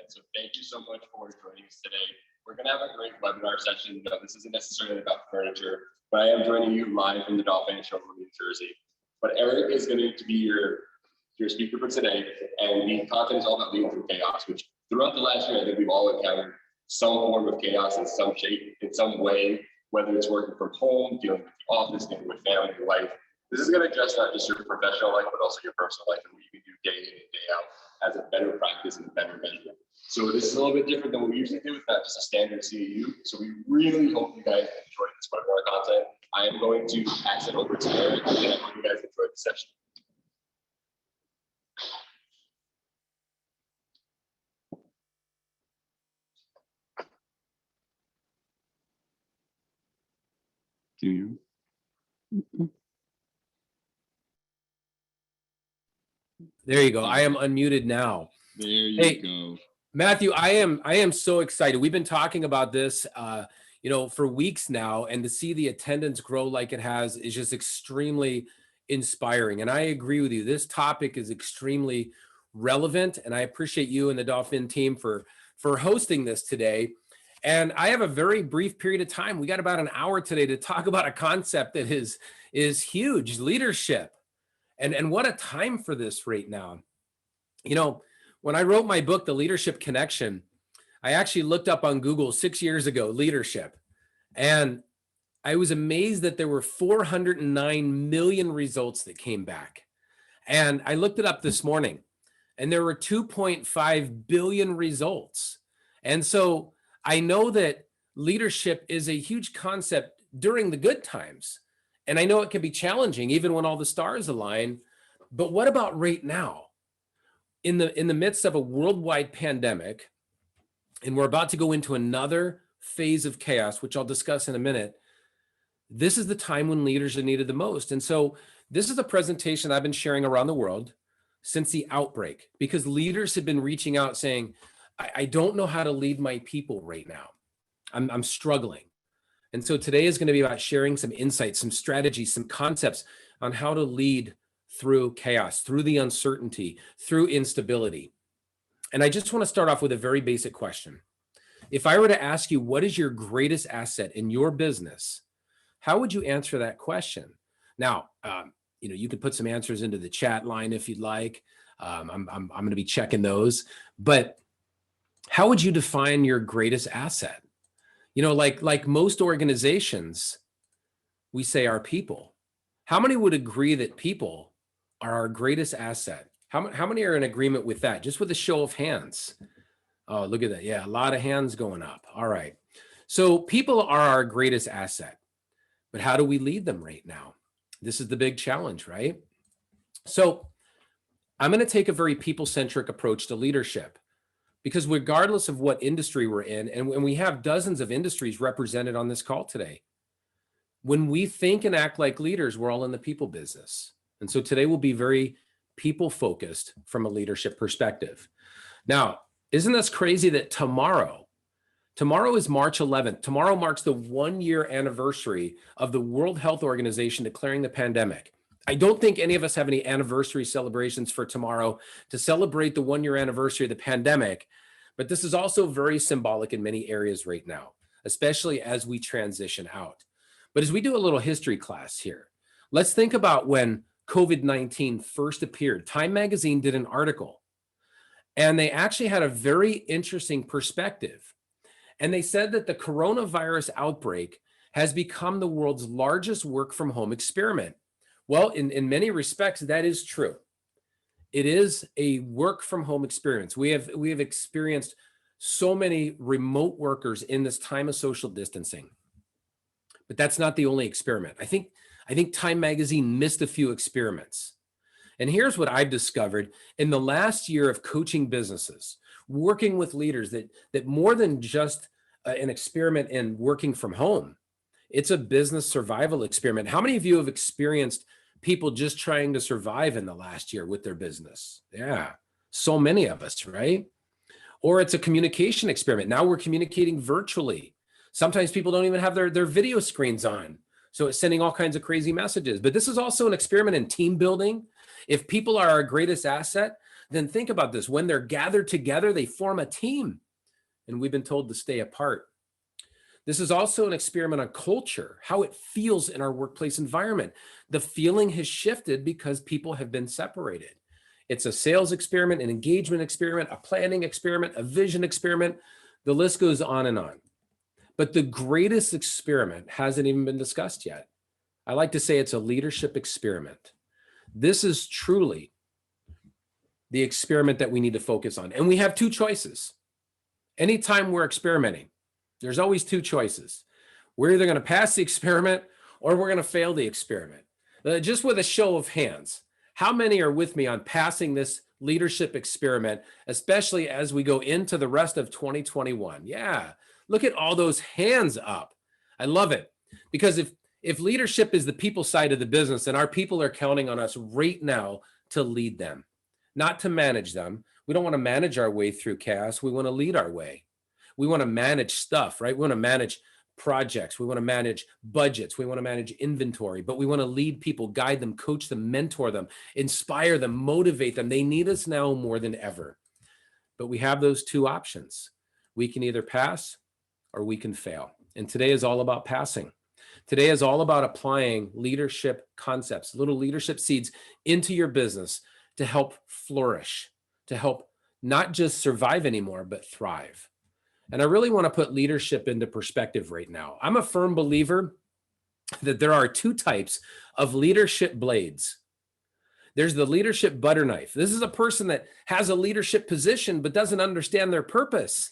So thank you so much for joining us today. We're going to have a great webinar session. This isn't necessarily about furniture, but I am joining you live from the Dauphin showroom in New Jersey. But Erik is going to be your speaker for today, and the content is all about leading through chaos, which throughout the last year, I think we've all encountered some form of chaos in some shape, in some way, whether it's working from home, dealing with the office, dealing with family, your life. This is going to address not just your professional life, but also your personal life and what you can do day in and day out as a better practice and a better measurement. So this is a little bit different than what we usually do. It's not just a standard CEU. So we really hope you guys enjoy this webinar content. I am going to pass it over to Erik, and I hope you guys enjoy the session. Can you hear me? There you go. I am unmuted now. There you go. Matthew, I am so excited. We've been talking about this, for weeks now, and to see the attendance grow like it has is just extremely inspiring. And I agree with you. This topic is extremely relevant, and I appreciate you and the Dauphin team for hosting this today. And I have a very brief period of time. We got about an hour today to talk about a concept that is huge: leadership. And what a time for this right now. When I wrote my book, The Leadership Connection, I actually looked up on Google 6 years ago, leadership. And I was amazed that there were 409 million results that came back. And I looked it up this morning, and there were 2.5 billion results. And so I know that leadership is a huge concept during the good times. And I know it can be challenging even when all the stars align. But what about right now? In the midst of a worldwide pandemic, and we're about to go into another phase of chaos, which I'll discuss in a minute, this is the time when leaders are needed the most. And so this is a presentation I've been sharing around the world since the outbreak, because leaders have been reaching out saying, I don't know how to lead my people right now. I'm struggling. And so today is going to be about sharing some insights, some strategies, some concepts on how to lead through chaos, through the uncertainty, through instability. And I just want to start off with a very basic question. If I were to ask you, what is your greatest asset in your business? How would you answer that question? Now, you could put some answers into the chat line if you'd like. I'm going to be checking those. But how would you define your greatest asset? Like most organizations, we say our people. How many would agree that people are our greatest asset? How many are in agreement with that? Just with a show of hands. Oh, look at that. Yeah, a lot of hands going up. All right. So people are our greatest asset. But how do we lead them right now? This is the big challenge, right? So I'm going to take a very people-centric approach to leadership, because regardless of what industry we're in, and we have dozens of industries represented on this call today, when we think and act like leaders, we're all in the people business. And so today will be very people-focused from a leadership perspective. Now, isn't this crazy that tomorrow is March 11th. Tomorrow marks the 1-year anniversary of the World Health Organization declaring the pandemic. I don't think any of us have any anniversary celebrations for tomorrow to celebrate the 1-year anniversary of the pandemic, but this is also very symbolic in many areas right now, especially as we transition out. But as we do a little history class here, let's think about when COVID-19 first appeared. Time magazine did an article, and they actually had a very interesting perspective. And they said that the coronavirus outbreak has become the world's largest work from home experiment. Well, in many respects, that is true. It is a work from home experience. We have experienced so many remote workers in this time of social distancing. But that's not the only experiment. I think Time magazine missed a few experiments. And here's what I've discovered in the last year of coaching businesses, working with leaders, that more than just an experiment in working from home, it's a business survival experiment. How many of you have experienced people just trying to survive in the last year with their business? Yeah, so many of us, right? Or it's a communication experiment. Now we're communicating virtually. Sometimes people don't even have their video screens on. So it's sending all kinds of crazy messages. But this is also an experiment in team building. If people are our greatest asset, then think about this. When they're gathered together, they form a team. And we've been told to stay apart. This is also an experiment on culture, how it feels in our workplace environment. The feeling has shifted because people have been separated. It's a sales experiment, an engagement experiment, a planning experiment, a vision experiment. The list goes on and on. But the greatest experiment hasn't even been discussed yet. I like to say it's a leadership experiment. This is truly the experiment that we need to focus on. And we have two choices. Anytime we're experimenting, there's always two choices. We're either going to pass the experiment or we're going to fail the experiment. Just with a show of hands, how many are with me on passing this leadership experiment, especially as we go into the rest of 2021? Yeah, look at all those hands up. I love it. Because if leadership is the people side of the business, then our people are counting on us right now to lead them, not to manage them. We don't want to manage our way through chaos. We want to lead our way. We want to manage stuff, right? We want to manage projects. We want to manage budgets. We want to manage inventory, but we want to lead people, guide them, coach them, mentor them, inspire them, motivate them. They need us now more than ever. But we have those two options. We can either pass or we can fail. And today is all about passing. Today is all about applying leadership concepts, little leadership seeds into your business to help flourish, to help not just survive anymore, but thrive. And I really want to put leadership into perspective right now. I'm a firm believer that there are two types of leadership blades. There's the leadership butter knife. This is a person that has a leadership position but doesn't understand their purpose.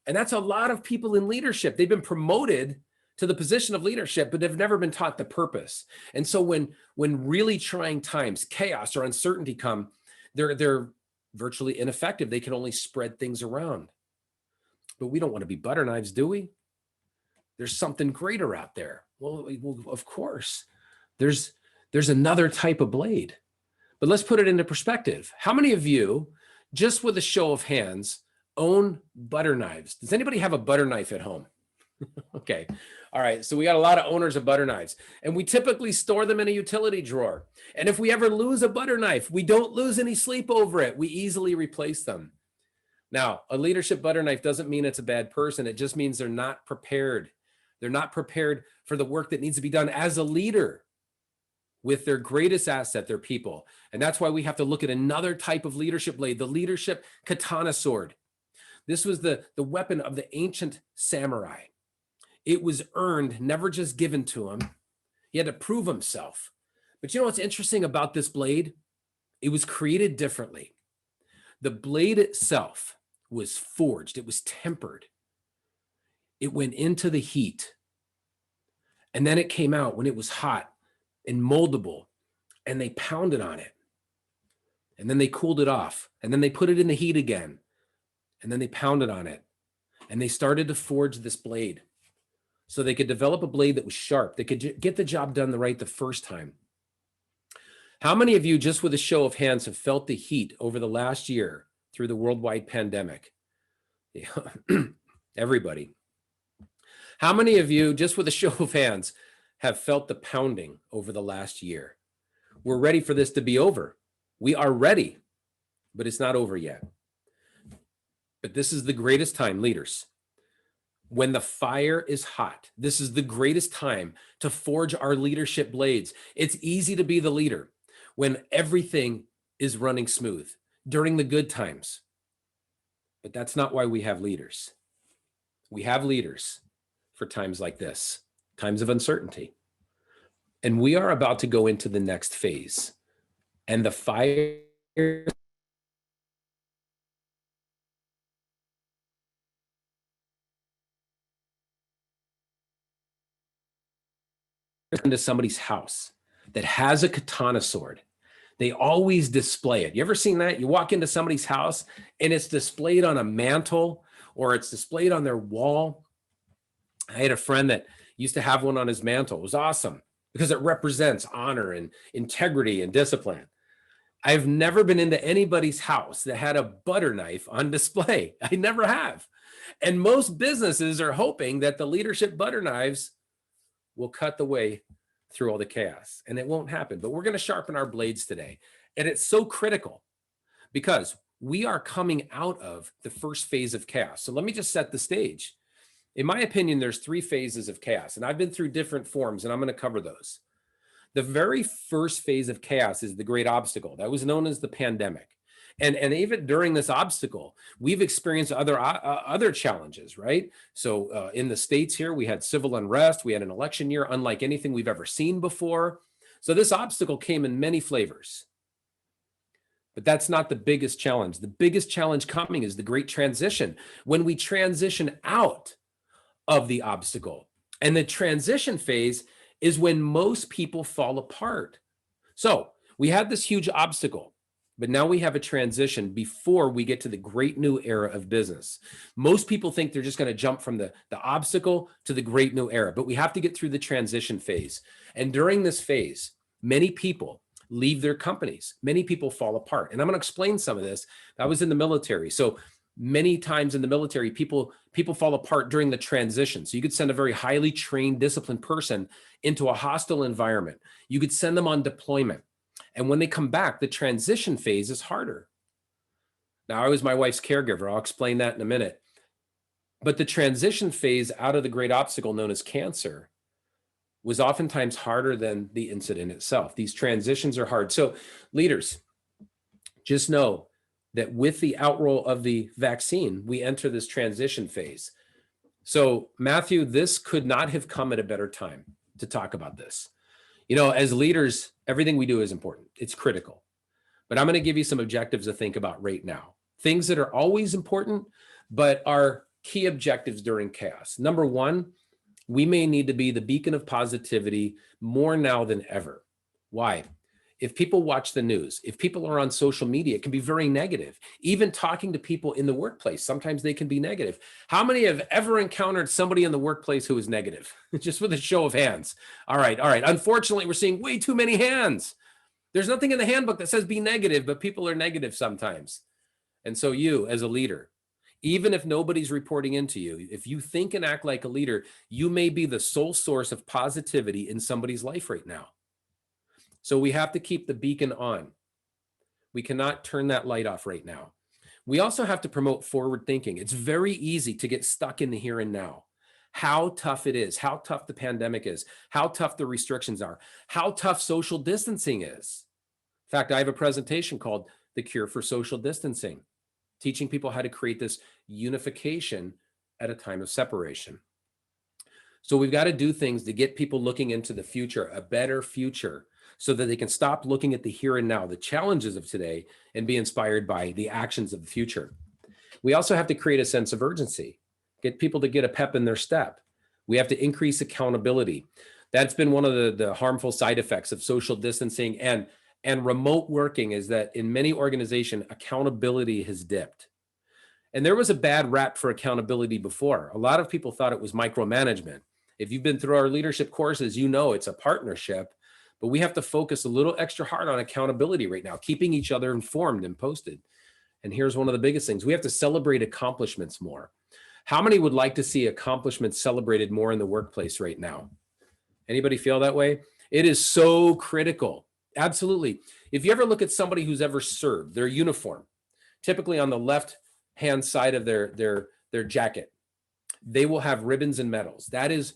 And that's a lot of people in leadership. They've been promoted to the position of leadership, but have never been taught the purpose. And so when really trying times, chaos or uncertainty come, they're virtually ineffective. They can only spread things around. But we don't want to be butter knives, do we? There's something greater out there. Well, of course. There's another type of blade. But let's put it into perspective. How many of you, just with a show of hands, own butter knives? Does anybody have a butter knife at home? Okay. All right. So we got a lot of owners of butter knives, and we typically store them in a utility drawer. And if we ever lose a butter knife, we don't lose any sleep over it. We easily replace them. Now, a leadership butter knife doesn't mean it's a bad person. It just means they're not prepared. They're not prepared for the work that needs to be done as a leader with their greatest asset, their people. And that's why we have to look at another type of leadership blade, the leadership katana sword. This was the weapon of the ancient samurai. It was earned, never just given to him. He had to prove himself. But you know what's interesting about this blade? It was created differently. The blade itself was forged. It was tempered. It went into the heat. And then it came out when it was hot and moldable, and they pounded on it. And then they cooled it off. And then they put it in the heat again. And then they pounded on it. And they started to forge this blade so they could develop a blade that was sharp. They could get the job done the first time. How many of you, just with a show of hands, have felt the heat over the last year through the worldwide pandemic? Everybody. How many of you, just with a show of hands, have felt the pounding over the last year? We're ready for this to be over. We are ready, but it's not over yet. But this is the greatest time, leaders. When the fire is hot, this is the greatest time to forge our leadership blades. It's easy to be the leader when everything is running smooth during the good times. But that's not why we have leaders. We have leaders for times like this, times of uncertainty. And we are about to go into the next phase. And the fire into somebody's house that has a katana sword. They always display it. You ever seen that? You walk into somebody's house and it's displayed on a mantle or it's displayed on their wall. I had a friend that used to have one on his mantle. It was awesome because it represents honor and integrity and discipline. I've never been into anybody's house that had a butter knife on display. I never have. And most businesses are hoping that the leadership butter knives will cut the way through all the chaos, and it won't happen. But we're going to sharpen our blades today. And it's so critical because we are coming out of the first phase of chaos. So let me just set the stage. In my opinion, there's 3 phases of chaos, and I've been through different forms, and I'm going to cover those. The very first phase of chaos is the great obstacle. That was known as the pandemic. And even during this obstacle, we've experienced other challenges, right? So in the States here, we had civil unrest. We had an election year unlike anything we've ever seen before. So this obstacle came in many flavors. But that's not the biggest challenge. The biggest challenge coming is the great transition, when we transition out of the obstacle. And the transition phase is when most people fall apart. So we had this huge obstacle, but now we have a transition before we get to the great new era of business. Most people think they're just going to jump from the obstacle to the great new era, but we have to get through the transition phase. And during this phase, many people leave their companies. Many people fall apart. And I'm going to explain some of this. I was in the military. So many times in the military, people fall apart during the transition. So you could send a very highly trained, disciplined person into a hostile environment. You could send them on deployment. And when they come back, the transition phase is harder. Now, I was my wife's caregiver. I'll explain that in a minute. But the transition phase out of the great obstacle known as cancer was oftentimes harder than the incident itself. These transitions are hard. So leaders, just know that with the outroll of the vaccine, we enter this transition phase. So Matthew, this could not have come at a better time to talk about this. You know, as leaders, everything we do is important. It's critical. But I'm going to give you some objectives to think about right now. Things that are always important, but are key objectives during chaos. Number one, we may need to be the beacon of positivity more now than ever. Why? If people watch the news, if people are on social media, it can be very negative. Even talking to people in the workplace, sometimes they can be negative. How many have ever encountered somebody in the workplace who is negative? Just with a show of hands. All right. Unfortunately, we're seeing way too many hands. There's nothing in the handbook that says be negative, but people are negative sometimes. And so you, as a leader, even if nobody's reporting into you, if you think and act like a leader, you may be the sole source of positivity in somebody's life right now. So we have to keep the beacon on. We cannot turn that light off right now. We also have to promote forward thinking. It's very easy to get stuck in the here and now. How tough it is, how tough the pandemic is, how tough the restrictions are, how tough social distancing is. In fact, I have a presentation called The Cure for Social Distancing, teaching people how to create this unification at a time of separation. So we've got to do things to get people looking into the future, a better future, so that they can stop looking at the here and now, the challenges of today, and be inspired by the actions of the future. We also have to create a sense of urgency, get people to get a pep in their step. We have to increase accountability. That's been one of the harmful side effects of social distancing and remote working, is that in many organizations, accountability has dipped. And there was a bad rap for accountability before. A lot of people thought it was micromanagement. If you've been through our leadership courses, you know it's a partnership. But we have to focus a little extra hard on accountability right now, keeping each other informed and posted. And here's one of the biggest things. We have to celebrate accomplishments more. How many would like to see accomplishments celebrated more in the workplace right now? Anybody feel that way? It is so critical. Absolutely. If you ever look at somebody who's ever served, their uniform, typically on the left-hand side of their jacket, they will have ribbons and medals. That is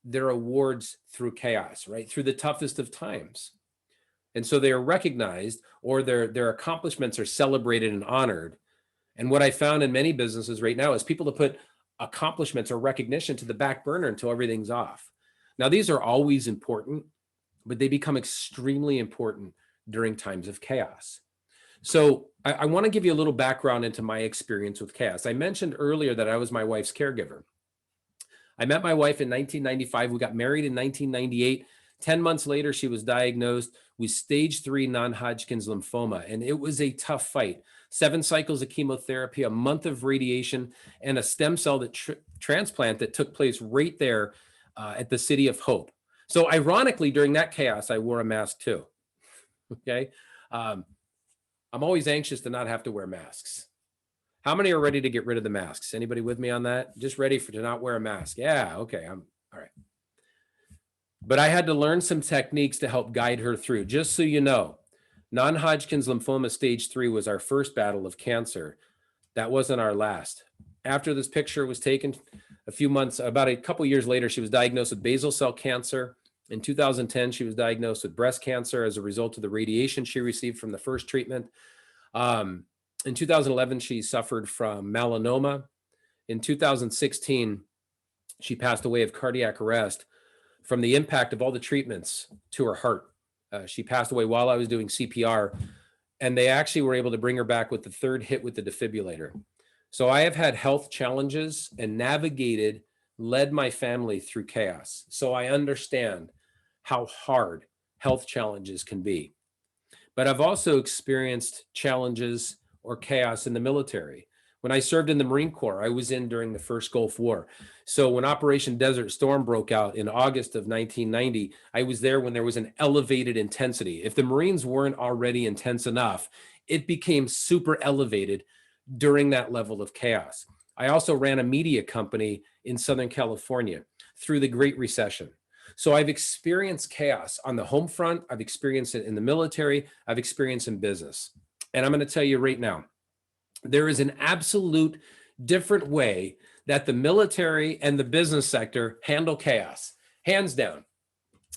their awards through chaos, right? Through the toughest of times. And so they are recognized, or their accomplishments are celebrated and honored. And what I found in many businesses right now is people to put accomplishments or recognition to the back burner until everything's off. Now, these are always important, but they become extremely important during times of chaos. So I want to give you a little background into my experience with chaos. I mentioned earlier that I was my wife's caregiver. I met my wife in 1995. We got married in 1998. 10 months later, she was diagnosed with stage 3 non-Hodgkin's lymphoma, and it was a tough fight. 7 cycles of chemotherapy, a month of radiation, and a stem cell transplant that took place right there at the City of Hope. So ironically, during that chaos, I wore a mask too. Okay. I'm always anxious to not have to wear masks. How many are ready to get rid of the masks? Anybody with me on that? Just ready to not wear a mask? Yeah, okay, I'm all right. But I had to learn some techniques to help guide her through. Just so you know, Non-Hodgkin's lymphoma stage 3 was our first battle of cancer. That wasn't our last. After this picture was taken, about a couple years later, she was diagnosed with basal cell cancer. In 2010, she was diagnosed with breast cancer as a result of the radiation she received from the first treatment. In 2011, she suffered from melanoma. In 2016, she passed away of cardiac arrest from the impact of all the treatments to her heart. She passed away while I was doing CPR, and they actually were able to bring her back with the third hit with the defibrillator. So I have had health challenges and led my family through chaos. So I understand how hard health challenges can be. But I've also experienced challenges or chaos in the military. When I served in the Marine Corps, I was in during the first Gulf War. So when Operation Desert Storm broke out in August of 1990, I was there when there was an elevated intensity. If the Marines weren't already intense enough, it became super elevated during that level of chaos. I also ran a media company in Southern California through the Great Recession. So I've experienced chaos on the home front. I've experienced it in the military. I've experienced in business. And I'm going to tell you right now, there is an absolute different way that the military and the business sector handle chaos, hands down.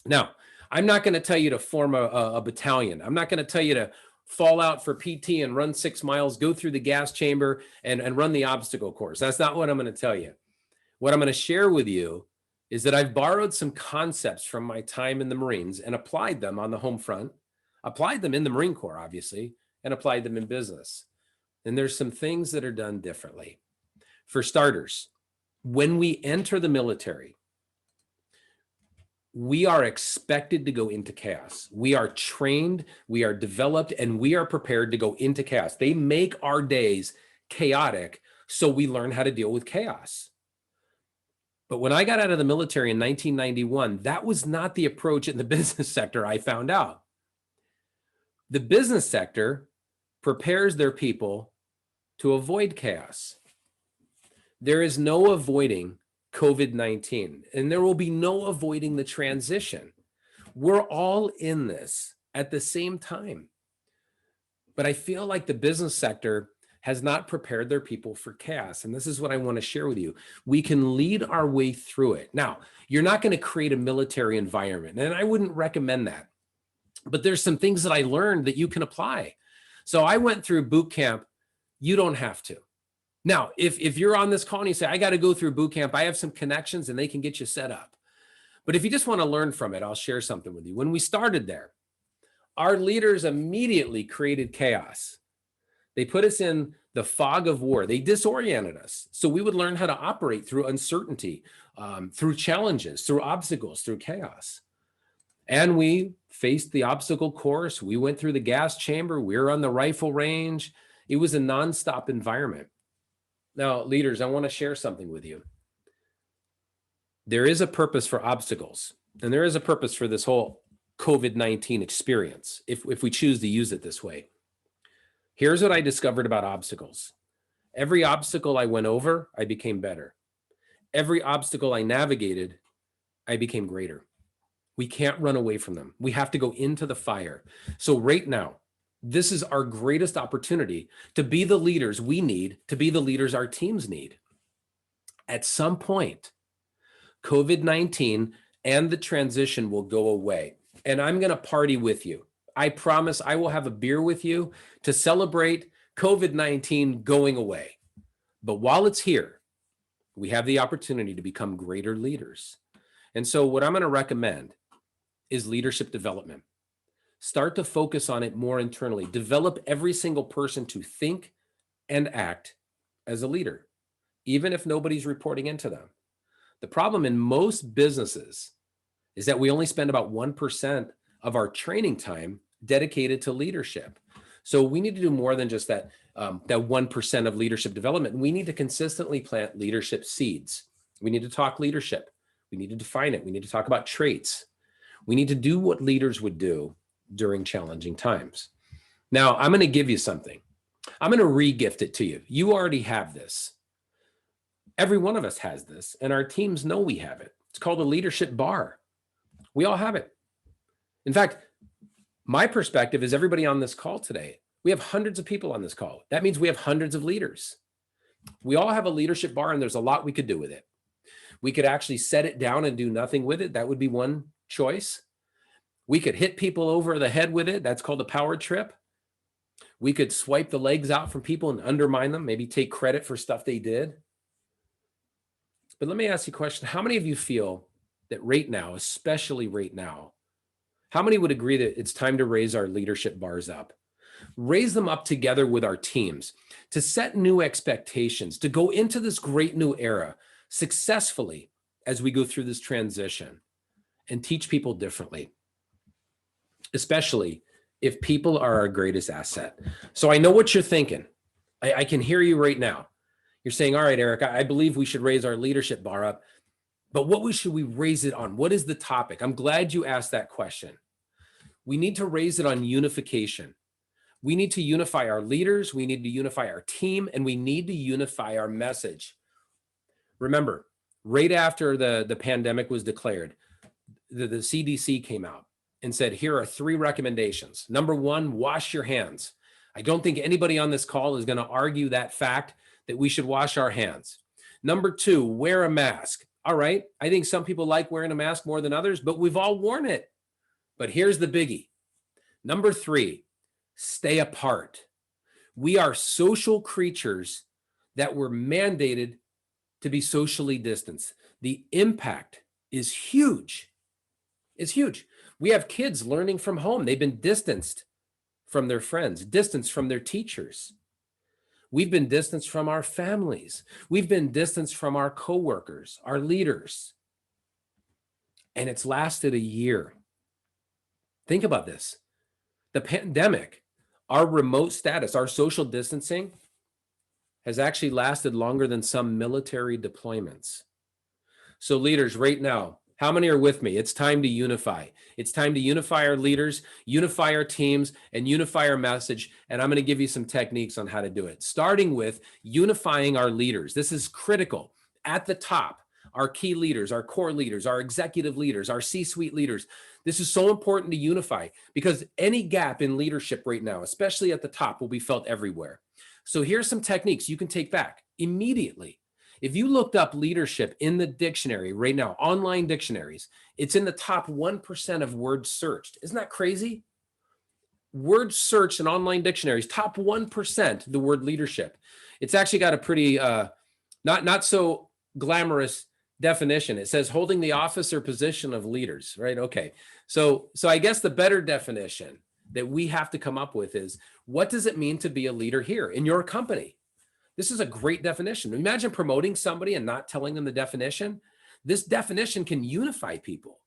Now, I'm not going to tell you to form a battalion. I'm not going to tell you to fall out for PT and run 6 miles, go through the gas chamber and run the obstacle course. That's not what I'm going to tell you. What I'm going to share with you is that I've borrowed some concepts from my time in the Marines and applied them on the home front, applied them in the Marine Corps, obviously, and applied them in business. And there's some things that are done differently. For starters, when we enter the military, we are expected to go into chaos. We are trained, we are developed, and we are prepared to go into chaos. They make our days chaotic, so we learn how to deal with chaos. But when I got out of the military in 1991, that was not the approach in the business sector, I found out. The business sector prepares their people to avoid chaos. There is no avoiding COVID-19, and there will be no avoiding the transition. We're all in this at the same time. But I feel like the business sector has not prepared their people for chaos. And this is what I want to share with you. We can lead our way through it. Now, you're not going to create a military environment, and I wouldn't recommend that. But there's some things that I learned that you can apply. So I went through boot camp. You don't have to. Now, if you're on this call and you say, I got to go through boot camp, I have some connections and they can get you set up. But if you just want to learn from it, I'll share something with you. When we started there, our leaders immediately created chaos. They put us in the fog of war. They disoriented us. So we would learn how to operate through uncertainty, through challenges, through obstacles, through chaos. And we faced the obstacle course. We went through the gas chamber. We were on the rifle range. It was a nonstop environment. Now, leaders, I want to share something with you. There is a purpose for obstacles, and there is a purpose for this whole COVID-19 experience, if we choose to use it this way. Here's what I discovered about obstacles. Every obstacle I went over, I became better. Every obstacle I navigated, I became greater. We can't run away from them. We have to go into the fire. So right now, this is our greatest opportunity to be the leaders we need, to be the leaders our teams need. At some point, COVID-19 and the transition will go away, and I'm going to party with you. I promise I will have a beer with you to celebrate COVID-19 going away. But while it's here, we have the opportunity to become greater leaders. And so what I'm going to recommend is leadership development. Start to focus on it more internally. Develop every single person to think and act as a leader, even if nobody's reporting into them. The problem in most businesses is that we only spend about 1% of our training time dedicated to leadership. So we need to do more than just that 1% of leadership development. We need to consistently plant leadership seeds. We need to talk leadership. We need to define it. We need to talk about traits. We need to do what leaders would do during challenging times. Now, I'm going to give you something. I'm going to re-gift it to you. You already have this. Every one of us has this, and our teams know we have it. It's called a leadership bar. We all have it. In fact, My perspective is everybody on this call today, we have hundreds of people on this call. That means we have hundreds of leaders. We all have a leadership bar, and there's a lot we could do with it. We could actually set it down and do nothing with it. That would be one choice. We could hit people over the head with it. That's called a power trip. We could swipe the legs out from people and undermine them, maybe take credit for stuff they did. But let me ask you a question. How many of you feel that right now, especially right now, how many would agree that it's time to raise our leadership bars up? Raise them up together with our teams to set new expectations, to go into this great new era successfully as we go through this transition and teach people differently, especially if people are our greatest asset. So I know what you're thinking. I can hear you right now. You're saying, all right, Erik, I believe we should raise our leadership bar up, but what should we raise it on? What is the topic? I'm glad you asked that question. We need to raise it on unification. We need to unify our leaders, we need to unify our team, and we need to unify our message. Remember, right after the pandemic was declared, the CDC came out and said, here are 3 recommendations. Number 1, wash your hands. I don't think anybody on this call is going to argue that fact that we should wash our hands. Number 2, wear a mask. All right, I think some people like wearing a mask more than others, but we've all worn it. But here's the biggie. Number 3, stay apart. We are social creatures that were mandated to be socially distanced. The impact is huge. It's huge. We have kids learning from home. They've been distanced from their friends, distanced from their teachers. We've been distanced from our families. We've been distanced from our coworkers, our leaders. And it's lasted a year. Think about this. The pandemic, our remote status, our social distancing has actually lasted longer than some military deployments. So leaders, right now, how many are with me? It's time to unify. It's time to unify our leaders, unify our teams, and unify our message. And I'm going to give you some techniques on how to do it, starting with unifying our leaders. This is critical. At the top, our key leaders, our core leaders, our executive leaders, our C-suite leaders. This is so important to unify because any gap in leadership right now, especially at the top, will be felt everywhere. So here's some techniques you can take back immediately. If you looked up leadership in the dictionary right now, online dictionaries, it's in the top 1% of words searched. Isn't that crazy? Words searched in online dictionaries, top 1%, the word leadership. It's actually got a pretty not so glamorous definition. It says holding the office or position of leaders, right? Okay. So I guess the better definition that we have to come up with is, what does it mean to be a leader here in your company? This is a great definition. Imagine promoting somebody and not telling them the definition. This definition can unify people.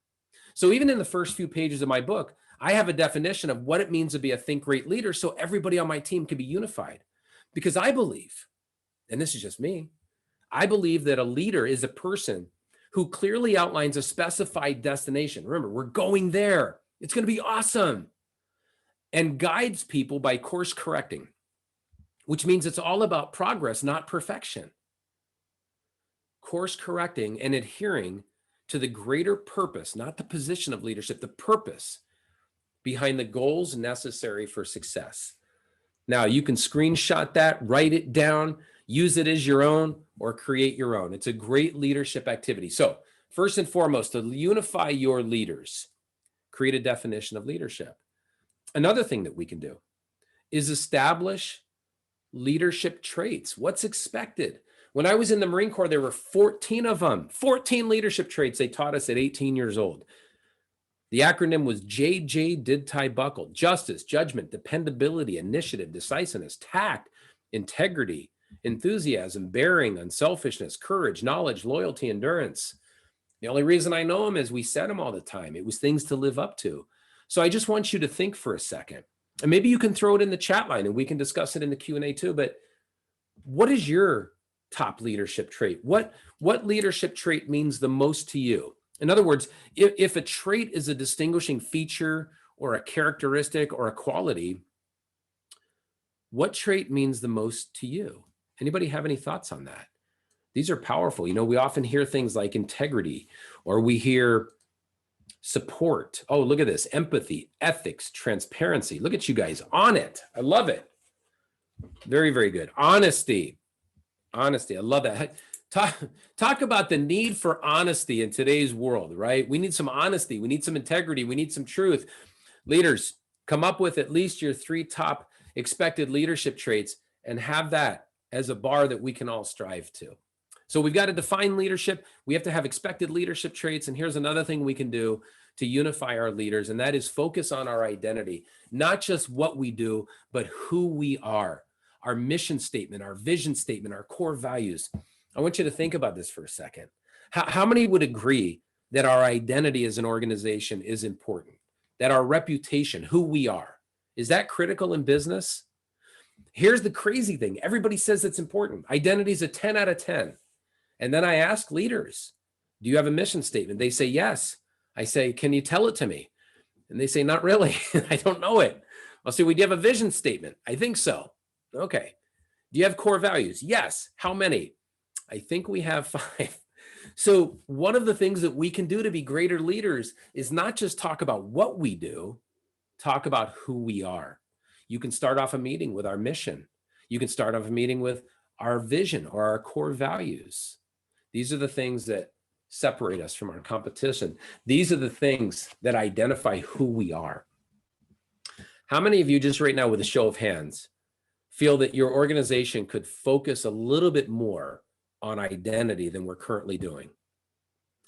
So even in the first few pages of my book, I have a definition of what it means to be a ThinkGreat leader so everybody on my team can be unified. Because I believe, and this is just me, I believe that a leader is a person who clearly outlines a specified destination. Remember, we're going there. It's going to be awesome. And guides people by course correcting, which means it's all about progress, not perfection. Course correcting and adhering to the greater purpose, not the position of leadership, the purpose behind the goals necessary for success. Now, you can screenshot that, write it down, use it as your own, or create your own. It's a great leadership activity. So first and foremost, to unify your leaders, create a definition of leadership. Another thing that we can do is establish leadership traits. What's expected? When I was in the Marine Corps, there were 14 of them, 14 leadership traits they taught us at 18 years old. The acronym was JJ Did Tie Buckle: justice, judgment, dependability, initiative, decisiveness, tact, integrity, enthusiasm, bearing, unselfishness, courage, knowledge, loyalty, endurance. The only reason I know them is we said them all the time. It was things to live up to. So I just want you to think for a second, and maybe you can throw it in the chat line and we can discuss it in the Q&A too. But what is your top leadership trait? What leadership trait means the most to you? In other words, if a trait is a distinguishing feature or a characteristic or a quality, what trait means the most to you? Anybody have any thoughts on that? These are powerful. You know, we often hear things like integrity, or we hear support. Oh, look at this. Empathy, ethics, transparency. Look at you guys on it. I love it. Very, very good. Honesty. Honesty. I love that. Talk about the need for honesty in today's world, right? We need some honesty. We need some integrity. We need some truth. Leaders, come up with at least your 3 top expected leadership traits and have that as a bar that we can all strive to. So we've got to define leadership. We have to have expected leadership traits. And here's another thing we can do to unify our leaders, and that is focus on our identity, not just what we do, but who we are, our mission statement, our vision statement, our core values. I want you to think about this for a second. How many would agree that our identity as an organization is important, that our reputation, who we are, is that critical in business? Here's the crazy thing. Everybody says it's important. Identity is a 10 out of 10. And then I ask leaders, do you have a mission statement? They say, yes. I say, can you tell it to me? And they say, not really. I don't know it. I'll say, well, do you have a vision statement? I think so. Okay. Do you have core values? Yes. How many? I think we have 5. So one of the things that we can do to be greater leaders is not just talk about what we do, talk about who we are. You can start off a meeting with our mission. You can start off a meeting with our vision or our core values. These are the things that separate us from our competition. These are the things that identify who we are. How many of you, just right now with a show of hands, feel that your organization could focus a little bit more on identity than we're currently doing?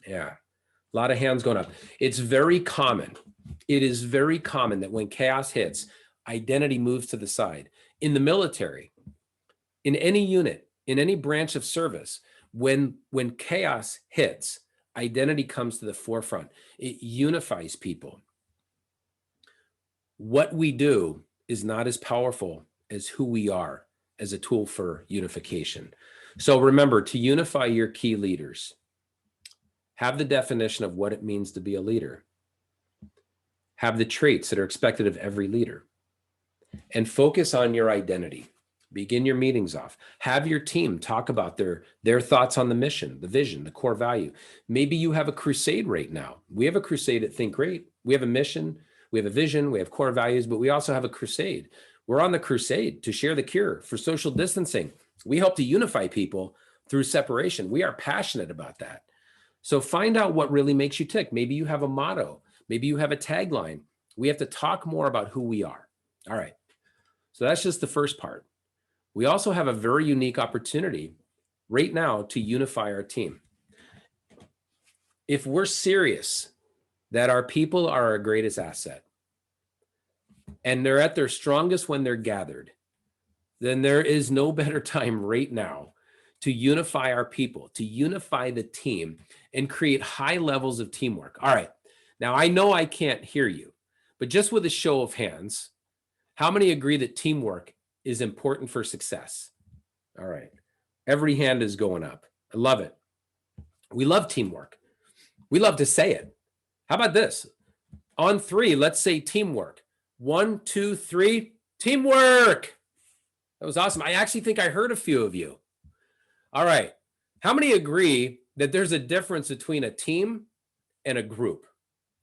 Yeah, a lot of hands going up. It's very common. It is very common that when chaos hits, identity moves to the side. In the military, in any unit, in any branch of service, when chaos hits, identity comes to the forefront. It unifies people. What we do is not as powerful as who we are as a tool for unification. So remember, to unify your key leaders, have the definition of what it means to be a leader. Have the traits that are expected of every leader. And focus on your identity. Begin your meetings off. Have your team talk about their thoughts on the mission, the vision, the core value. Maybe you have a crusade right now. We have a crusade at ThinkGreat. We have a mission, we have a vision, we have core values, but we also have a crusade. We're on the crusade to share the cure for social distancing. We help to unify people through separation. We are passionate about that. So find out what really makes you tick. Maybe you have a motto. Maybe you have a tagline. We have to talk more about who we are. All right. So that's just the first part. We also have a very unique opportunity right now to unify our team. If we're serious that our people are our greatest asset and they're at their strongest when they're gathered, then there is no better time right now to unify our people, to unify the team and create high levels of teamwork. All right. Now, I know I can't hear you, but just with a show of hands, how many agree that teamwork is important for success? All right. Every hand is going up. I love it. We love teamwork. We love to say it. How about this? On 3, let's say teamwork. 1, 2, 3, teamwork. That was awesome. I actually think I heard a few of you. All right. How many agree that there's a difference between a team and a group?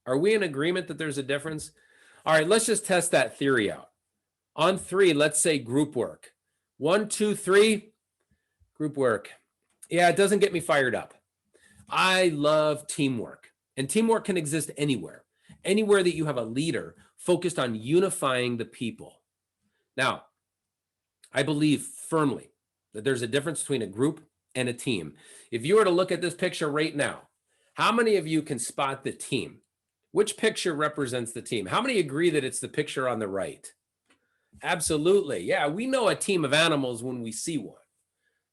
Are we in agreement that there's a difference? All right, let's just test that theory out. On 3, let's say group work. 1, 2, 3, group work. Yeah, it doesn't get me fired up. I love teamwork. And teamwork can exist anywhere that you have a leader focused on unifying the people. Now, I believe firmly that there's a difference between a group and a team. If you were to look at this picture right now, how many of you can spot the team? Which picture represents the team? How many agree that it's the picture on the right? Absolutely. Yeah, we know a team of animals when we see one.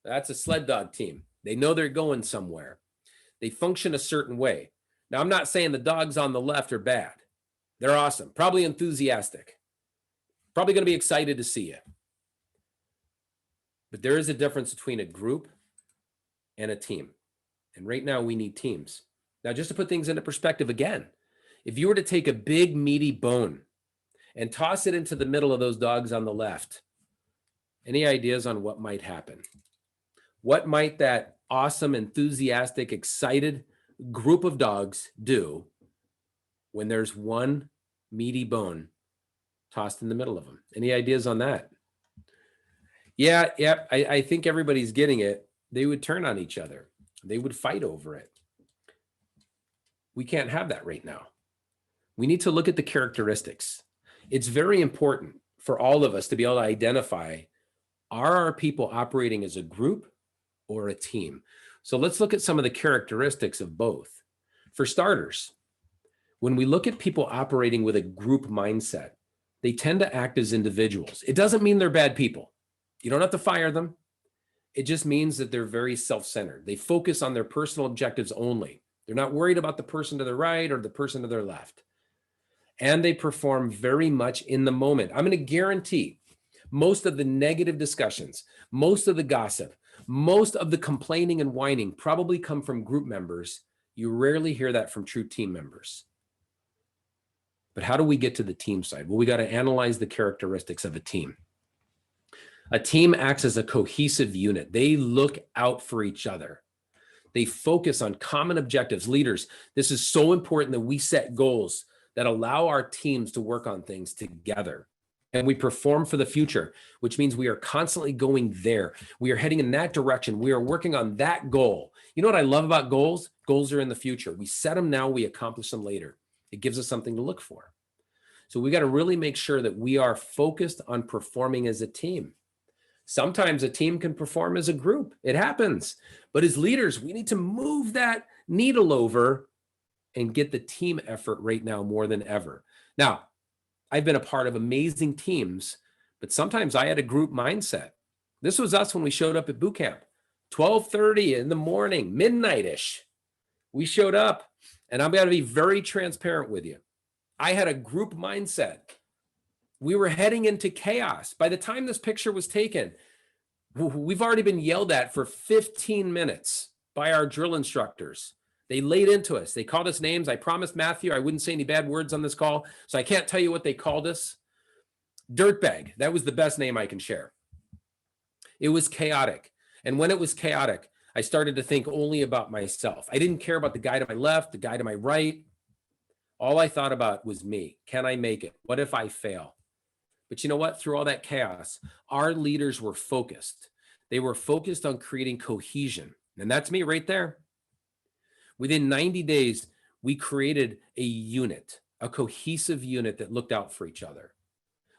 That's a sled dog team. They know they're going somewhere. They function a certain way. Now, I'm not saying the dogs on the left are bad. They're awesome, probably enthusiastic, probably going to be excited to see you. But there is a difference between a group and a team. And right now we need teams. Now, just to put things into perspective again, if you were to take a big meaty bone and toss it into the middle of those dogs on the left, any ideas on what might happen? What might that awesome, enthusiastic, excited group of dogs do when there's one meaty bone tossed in the middle of them. Any ideas on that? Yeah, I think everybody's getting it. They would turn on each other. They would fight over it. We can't have that right now. We need to look at the characteristics. It's very important for all of us to be able to identify, are our people operating as a group or a team? So let's look at some of the characteristics of both. For starters, when we look at people operating with a group mindset, they tend to act as individuals. It doesn't mean they're bad people. You don't have to fire them. It just means that they're very self-centered. They focus on their personal objectives only. They're not worried about the person to their right or the person to their left. And they perform very much in the moment. I'm going to guarantee most of the negative discussions, most of the gossip, most of the complaining and whining probably come from group members. You rarely hear that from true team members. But how do we get to the team side? Well, we got to analyze the characteristics of a team. A team acts as a cohesive unit. They look out for each other. They focus on common objectives. Leaders, this is so important that we set goals that allow our teams to work on things together. And we perform for the future, which means we are constantly going there. We are heading in that direction. We are working on that goal. You know what I love about goals? Goals are in the future. We set them now, we accomplish them later. It gives us something to look for. So we got to really make sure that we are focused on performing as a team. Sometimes a team can perform as a group. It happens. But as leaders, we need to move that needle over and get the team effort right now more than ever. Now, I've been a part of amazing teams, but sometimes I had a group mindset. This was us when we showed up at boot camp, 12:30 in the morning, midnight-ish. We showed up, and I'm going to be very transparent with you. I had a group mindset. We were heading into chaos. By the time this picture was taken, we've already been yelled at for 15 minutes by our drill instructors. They laid into us. They called us names. I promised Matthew I wouldn't say any bad words on this call, so I can't tell you what they called us. Dirtbag. That was the best name I can share. It was chaotic. And when it was chaotic, I started to think only about myself. I didn't care about the guy to my left, the guy to my right. All I thought about was me. Can I make it? What if I fail? But you know what? Through all that chaos, our leaders were focused. They were focused on creating cohesion. And that's me right there. Within 90 days, we created a unit, a cohesive unit that looked out for each other.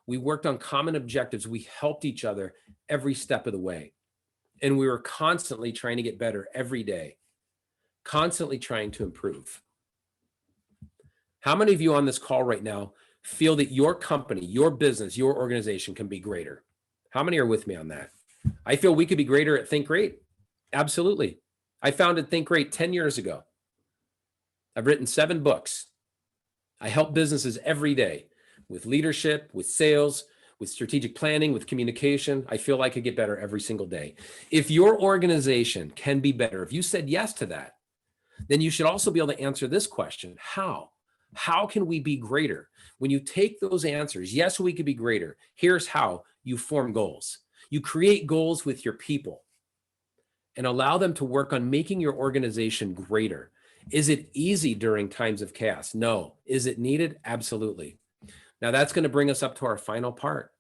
We worked on common objectives. We helped each other every step of the way. And we were constantly trying to get better every day, constantly trying to improve. How many of you on this call right now feel that your company, your business, your organization can be greater? How many are with me on that? I feel we could be greater at ThinkGreat. Absolutely. I founded ThinkGreat 10 years ago. I've written 7 books. I help businesses every day with leadership, with sales, with strategic planning, with communication. I feel I could get better every single day. If your organization can be better, if you said yes to that, then you should also be able to answer this question: how? How can we be greater? When you take those answers, yes, we could be greater. Here's how: you form goals. You create goals with your people and allow them to work on making your organization greater. Is it easy during times of chaos? No. Is it needed? Absolutely. Now that's going to bring us up to our final part.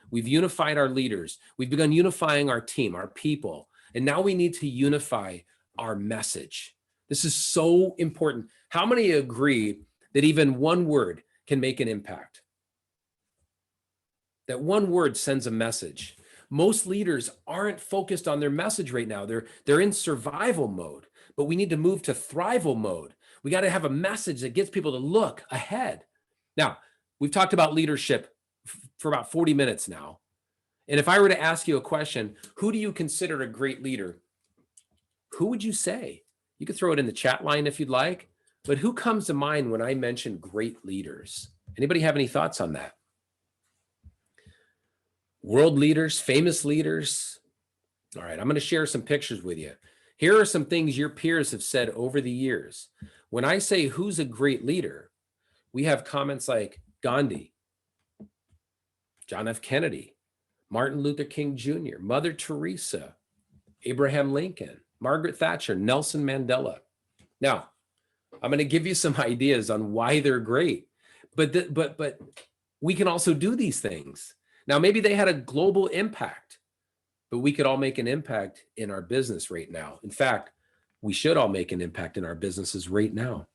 We've unified our leaders. We've begun unifying our team, our people, and now we need to unify our message. This is so important. How many agree that even one word can make an impact? That one word sends a message. Most leaders aren't focused on their message right now. They're in survival mode, but we need to move to thrival mode. We got to have a message that gets people to look ahead. Now, we've talked about leadership for about 40 minutes now. And if I were to ask you a question, who do you consider a great leader? Who would you say? You could throw it in the chat line if you'd like, but who comes to mind when I mention great leaders? Anybody have any thoughts on that? World leaders, famous leaders. All right, I'm going to share some pictures with you. Here are some things your peers have said over the years. When I say who's a great leader, we have comments like Gandhi, John F. Kennedy, Martin Luther King Jr., Mother Teresa, Abraham Lincoln, Margaret Thatcher, Nelson Mandela. Now, I'm going to give you some ideas on why they're great. But we can also do these things. Now, maybe they had a global impact, but we could all make an impact in our business right now. In fact, we should all make an impact in our businesses right now.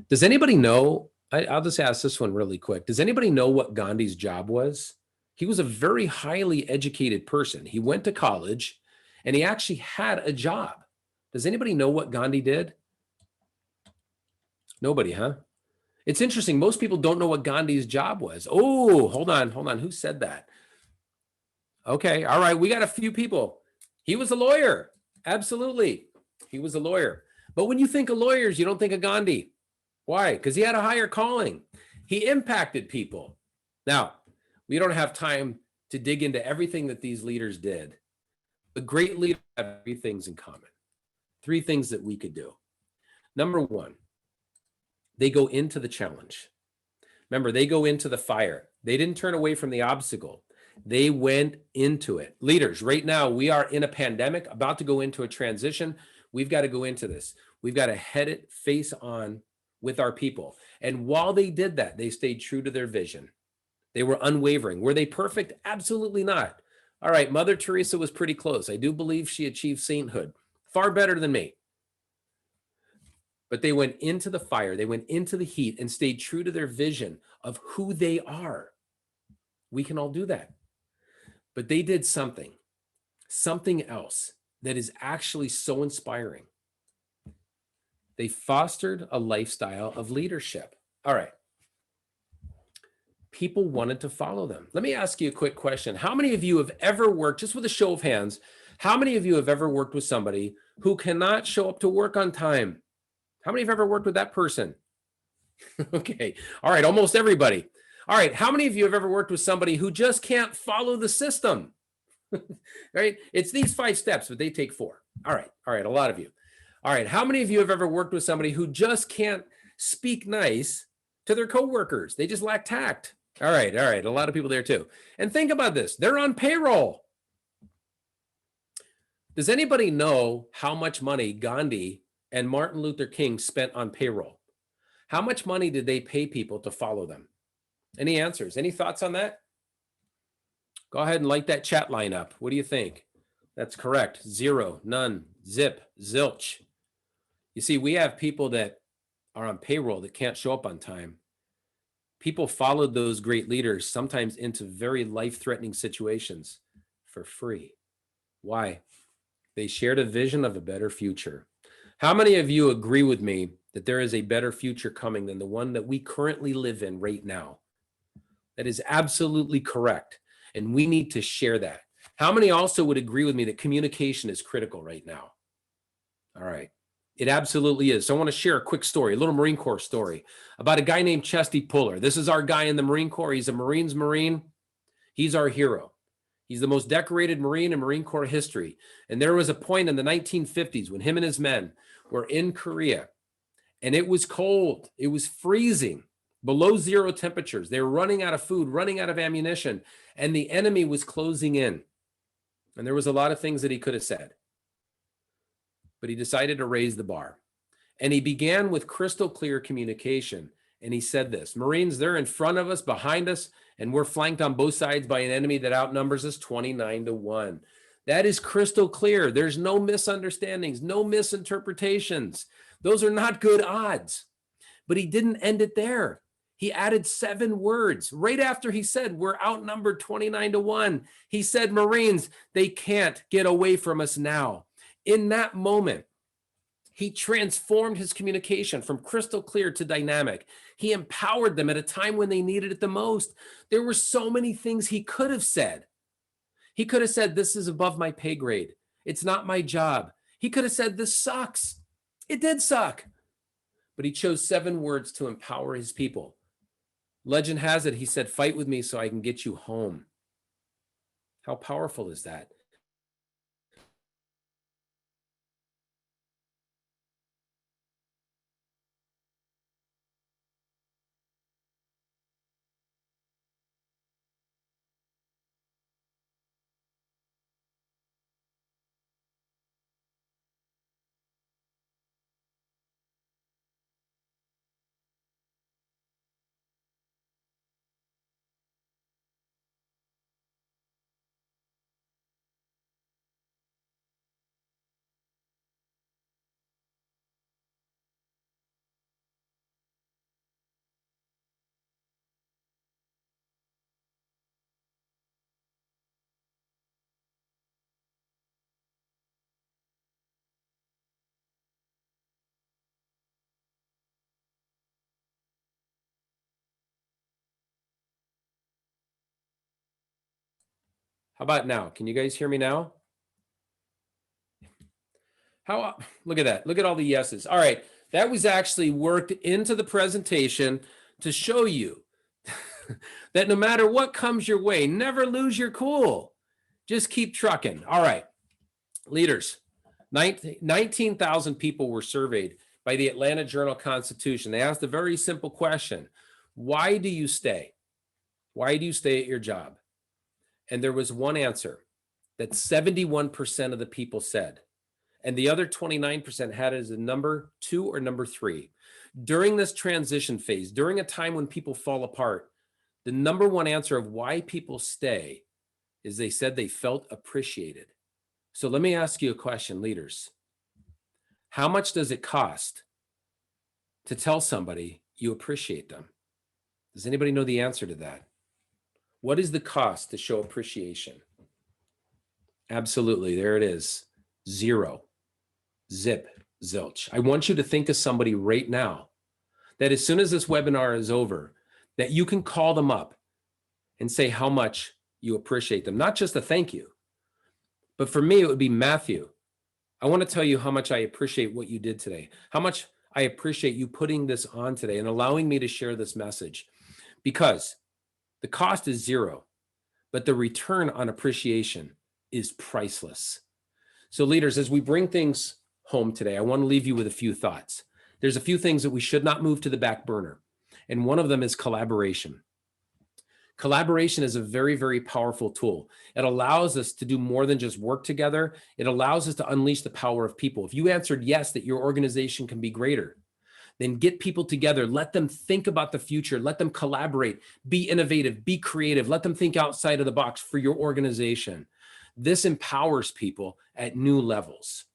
Does anybody know? I'll just ask this one really quick. Does anybody know what Gandhi's job was? He was a very highly educated person. He went to college and he actually had a job. Does anybody know what Gandhi did? Nobody, huh? It's interesting. Most people don't know what Gandhi's job was. Oh, hold on. Who said that? Okay. All right. We got a few people. He was a lawyer. Absolutely. He was a lawyer. But when you think of lawyers, you don't think of Gandhi. Why? Because he had a higher calling. He impacted people. Now, we don't have time to dig into everything that these leaders did. But great leaders have three things in common. Three things that we could do. Number one, they go into the challenge. Remember, they go into the fire. They didn't turn away from the obstacle. They went into it. Leaders, right now, we are in a pandemic, about to go into a transition. We've got to go into this. We've got to head it face on with our people. And while they did that, they stayed true to their vision. They were unwavering. Were they perfect? Absolutely not. All right, Mother Teresa was pretty close. I do believe she achieved sainthood. Far better than me. But they went into the fire, they went into the heat and stayed true to their vision of who they are. We can all do that. But they did something else that is actually so inspiring. They fostered a lifestyle of leadership. All right. People wanted to follow them. Let me ask you a quick question. How many of you have ever worked, just with a show of hands, how many of you have ever worked with somebody who cannot show up to work on time? How many have ever worked with that person? Okay. All right. Almost everybody. All right. How many of you have ever worked with somebody who just can't follow the system? Right? It's these 5 steps, but they take 4. All right. All right. A lot of you. All right. How many of you have ever worked with somebody who just can't speak nice to their coworkers? They just lack tact. All right. All right. A lot of people there too. And think about this. They're on payroll. Does anybody know how much money Gandhi and Martin Luther King spent on payroll? How much money did they pay people to follow them? Any answers? Any thoughts on that? Go ahead and light that chat line up. What do you think? That's correct. 0, none, zip, zilch. You see, we have people that are on payroll that can't show up on time. People followed those great leaders sometimes into very life-threatening situations for free. Why? They shared a vision of a better future. How many of you agree with me that there is a better future coming than the one that we currently live in right now? That is absolutely correct. And we need to share that. How many also would agree with me that communication is critical right now? All right. It absolutely is. So I want to share a quick story, a little Marine Corps story about a guy named Chesty Puller. This is our guy in the Marine Corps. He's a Marine's Marine. He's our hero. He's the most decorated Marine in Marine Corps history. And there was a point in the 1950s when him and his men were in Korea and it was cold. It was freezing, below 0 temperatures. They were running out of food, running out of ammunition, and the enemy was closing in. And there was a lot of things that he could have said, but he decided to raise the bar. And he began with crystal clear communication. And he said this: Marines, they're in front of us, behind us, and we're flanked on both sides by an enemy that outnumbers us 29-1. That is crystal clear. There's no misunderstandings, no misinterpretations. Those are not good odds. But he didn't end it there. He added 7 words. Right after he said, we're outnumbered 29-1, he said, Marines, they can't get away from us now. In that moment, he transformed his communication from crystal clear to dynamic. He empowered them at a time when they needed it the most. There were so many things he could have said. He could have said, this is above my pay grade. It's not my job. He could have said, this sucks. It did suck. But he chose 7 words to empower his people. Legend has it, he said, fight with me so I can get you home. How powerful is that? How about now? Can you guys hear me now? Look at that. Look at all the yeses. All right. That was actually worked into the presentation to show you that no matter what comes your way, never lose your cool. Just keep trucking. All right. Leaders, 19,000 people were surveyed by the Atlanta Journal-Constitution. They asked a very simple question. Why do you stay? Why do you stay at your job? And there was one answer that 71% of the people said. And the other 29% had it as a number 2 or number 3. During this transition phase, during a time when people fall apart, the number one answer of why people stay is they said they felt appreciated. So let me ask you a question, leaders. How much does it cost to tell somebody you appreciate them? Does anybody know the answer to that? What is the cost to show appreciation? Absolutely, there it is. 0. Zip, zilch. I want you to think of somebody right now that as soon as this webinar is over, that you can call them up and say how much you appreciate them. Not just a thank you, but for me, it would be Matthew. I want to tell you how much I appreciate what you did today, how much I appreciate you putting this on today and allowing me to share this message, because the cost is 0, but the return on appreciation is priceless. So leaders, as we bring things home today, I want to leave you with a few thoughts. There's a few things that we should not move to the back burner. And one of them is collaboration. Collaboration is a very, very powerful tool. It allows us to do more than just work together. It allows us to unleash the power of people. If you answered yes, that your organization can be greater, then get people together. Let them think about the future. Let them collaborate, be innovative, be creative. Let them think outside of the box for your organization. This empowers people at new levels.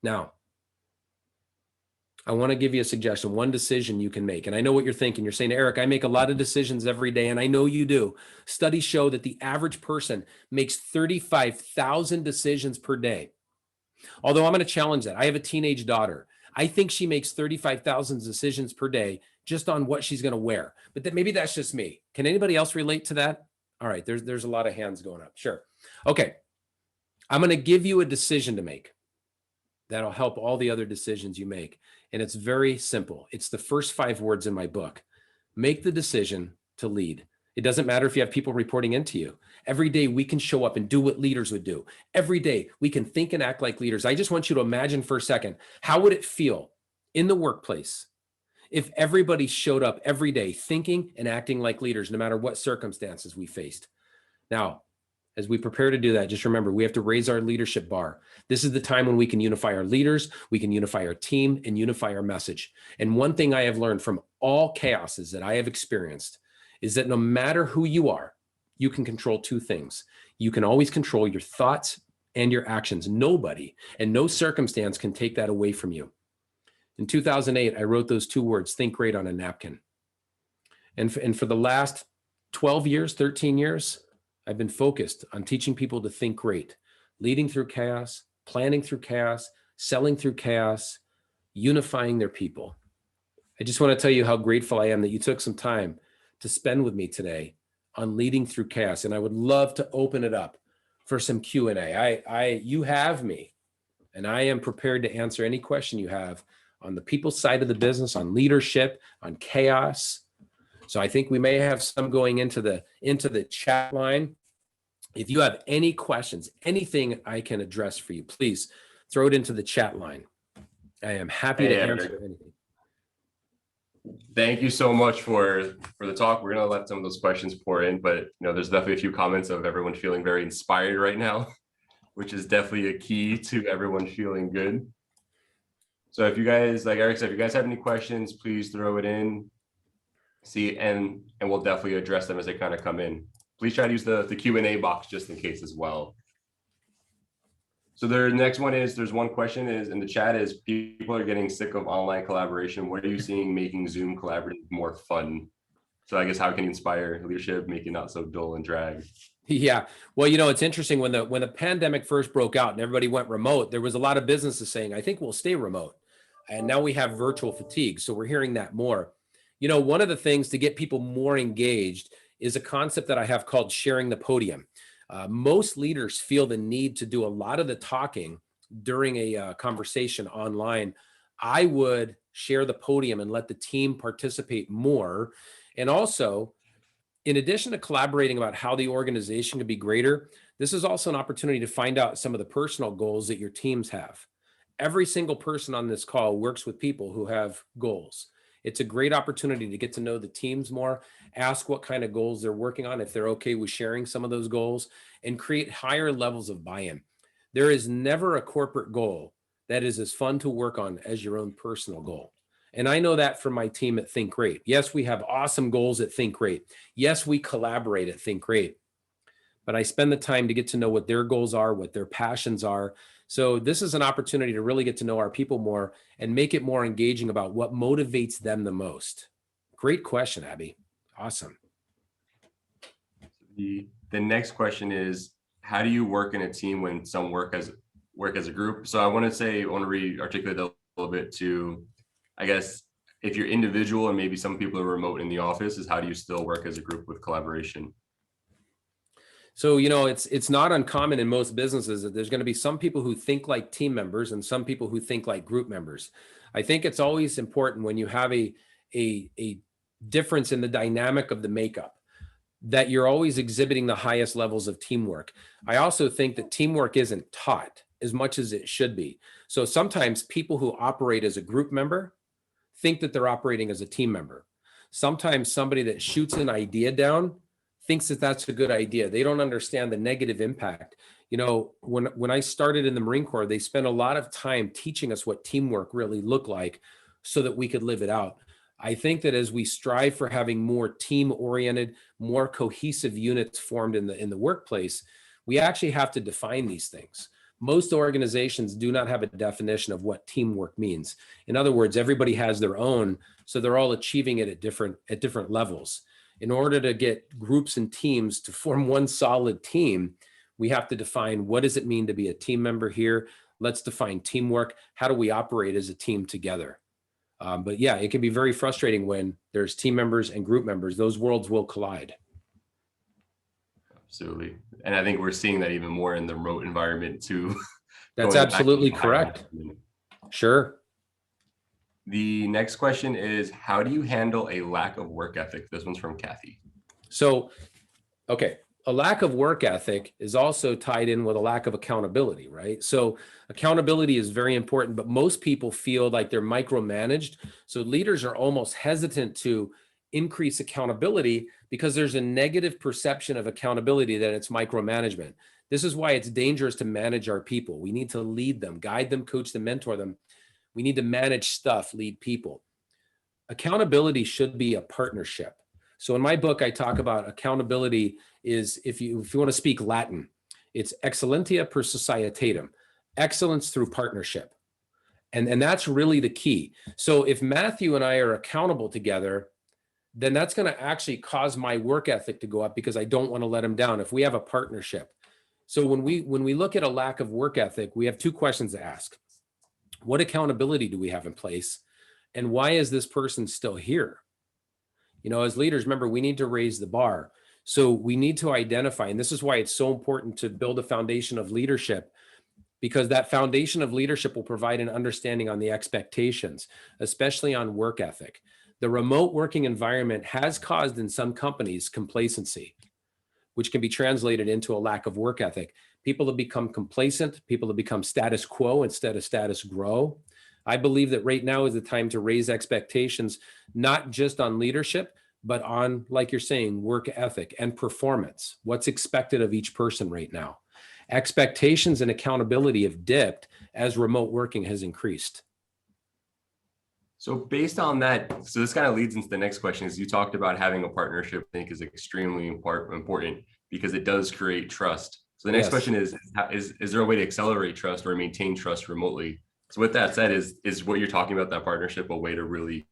Now, I want to give you a suggestion, one decision you can make. And I know what you're thinking. You're saying, Eric, I make a lot of decisions every day, and I know you do. Studies show that the average person makes 35,000 decisions per day. Although I'm going to challenge that. I have a teenage daughter. I think she makes 35,000 decisions per day just on what she's going to wear. But maybe that's just me. Can anybody else relate to that? All right, there's a lot of hands going up. Sure. Okay. I'm going to give you a decision to make that'll help all the other decisions you make. And it's very simple. It's the first 5 words in my book. Make the decision to lead. It doesn't matter if you have people reporting into you. Every day we can show up and do what leaders would do. Every day we can think and act like leaders. I just want you to imagine for a second, how would it feel in the workplace if everybody showed up every day thinking and acting like leaders, no matter what circumstances we faced? Now, as we prepare to do that, just remember, we have to raise our leadership bar. This is the time when we can unify our leaders, we can unify our team, and unify our message. And one thing I have learned from all chaoses that I have experienced is that no matter who you are, you can control 2 things. You can always control your thoughts and your actions. Nobody and no circumstance can take that away from you. In 2008, I wrote those 2 words, think great, on a napkin. And for the last 12 years, 13 years, I've been focused on teaching people to think great, leading through chaos, planning through chaos, selling through chaos, unifying their people. I just want to tell you how grateful I am that you took some time to spend with me today on leading through chaos. And I would love to open it up for some Q&A. You have me, and I am prepared to answer any question you have on the people side of the business, on leadership, on chaos. So I think we may have some going into the chat line. If you have any questions, anything I can address for you, please throw it into the chat line. I am happy to answer anything. Thank you so much for the talk. We're going to let some of those questions pour in, but there's definitely a few comments of everyone feeling very inspired right now, which is definitely a key to everyone feeling good. So if you guys, like Eric said, if you guys have any questions, please throw it in. And we'll definitely address them as they kind of come in. Please try to use the Q&A box just in case as well. So the next one is, there's one question is in the chat is, people are getting sick of online collaboration. What are you seeing making Zoom collaborative more fun? So I guess how can you inspire leadership, make it not so dull and drag? Yeah, well, it's interesting when the pandemic first broke out and everybody went remote, there was a lot of businesses saying, I think we'll stay remote. And now we have virtual fatigue. So we're hearing that more. One of the things to get people more engaged is a concept that I have called sharing the podium. Most leaders feel the need to do a lot of the talking during a conversation online. I would share the podium and let the team participate more. And also, in addition to collaborating about how the organization can be greater, this is also an opportunity to find out some of the personal goals that your teams have. Every single person on this call works with people who have goals. It's a great opportunity to get to know the teams more, ask what kind of goals they're working on, if they're okay with sharing some of those goals, and create higher levels of buy-in. There is never a corporate goal that is as fun to work on as your own personal goal. And I know that from my team at ThinkGreat. Yes, we have awesome goals at ThinkGreat. Yes, we collaborate at ThinkGreat. But I spend the time to get to know what their goals are, what their passions are. So this is an opportunity to really get to know our people more and make it more engaging about what motivates them the most. Great question, Abby. Awesome. The next question is, how do you work in a team when some work as a group? So I want to re-articulate that a little bit to, I guess, if you're individual and maybe some people are remote in the office, is how do you still work as a group with collaboration? So, it's not uncommon in most businesses that there's going to be some people who think like team members and some people who think like group members. I think it's always important when you have a difference in the dynamic of the makeup that you're always exhibiting the highest levels of teamwork. I also think that teamwork isn't taught as much as it should be. So sometimes people who operate as a group member think that they're operating as a team member. Sometimes somebody that shoots an idea down thinks that that's a good idea. They don't understand the negative impact. When I started in the Marine Corps, they spent a lot of time teaching us what teamwork really looked like so that we could live it out. I think that as we strive for having more team-oriented, more cohesive units formed in the workplace, we actually have to define these things. Most organizations do not have a definition of what teamwork means. In other words, everybody has their own, so they're all achieving it at different levels. In order to get groups and teams to form one solid team, we have to define, what does it mean to be a team member here? Let's define teamwork. How do we operate as a team together? But yeah, it can be very frustrating when there's team members and group members. Those worlds will collide. Absolutely. And I think we're seeing that even more in the remote environment too. That's absolutely correct. Sure. The next question is, how do you handle a lack of work ethic? This one's from Kathy. So, okay. A lack of work ethic is also tied in with a lack of accountability, right? So accountability is very important, but most people feel like they're micromanaged. So leaders are almost hesitant to increase accountability because there's a negative perception of accountability that it's micromanagement. This is why it's dangerous to manage our people. We need to lead them, guide them, coach them, mentor them. We need to manage stuff, lead people. Accountability should be a partnership. So in my book, I talk about accountability is, if you want to speak Latin, it's excellentia per societatem, excellence through partnership. And that's really the key. So if Matthew and I are accountable together, then that's going to actually cause my work ethic to go up because I don't want to let him down if we have a partnership. So when we look at a lack of work ethic, we have two questions to ask. What accountability do we have in place? And why is this person still here? As leaders, remember, we need to raise the bar. So we need to identify, and this is why it's so important to build a foundation of leadership, because that foundation of leadership will provide an understanding on the expectations, especially on work ethic. The remote working environment has caused in some companies complacency, which can be translated into a lack of work ethic. People have become complacent, people have become status quo instead of status grow. I believe that right now is the time to raise expectations, not just on leadership, but on, like you're saying, work ethic and performance. What's expected of each person right now? Expectations and accountability have dipped as remote working has increased. So based on that, so this kind of leads into the next question, is you talked about having a partnership, I think is extremely important because it does create trust. So the next question is there a way to accelerate trust or maintain trust remotely? So with that said, is what you're talking about, that partnership, a way to really